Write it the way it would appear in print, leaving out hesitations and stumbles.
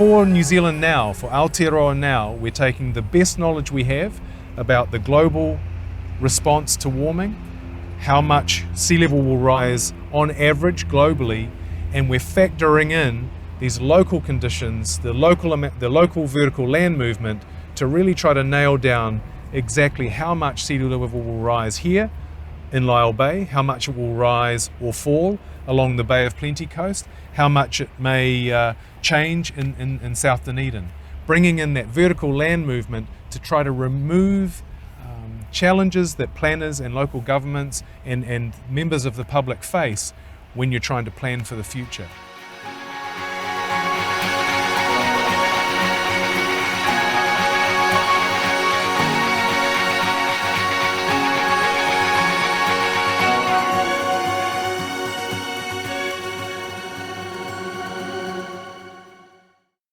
for New Zealand now, for Aotearoa now, we're taking the best knowledge we have about the global response to warming, how much sea level will rise on average globally, and we're factoring in these local conditions, the local vertical land movement, to really try to nail down exactly how much sea level will rise here in Lyell Bay, how much it will rise or fall along the Bay of Plenty coast, how much it may change in South Dunedin. Bringing in that vertical land movement to try to remove challenges that planners and local governments and members of the public face when you're trying to plan for the future.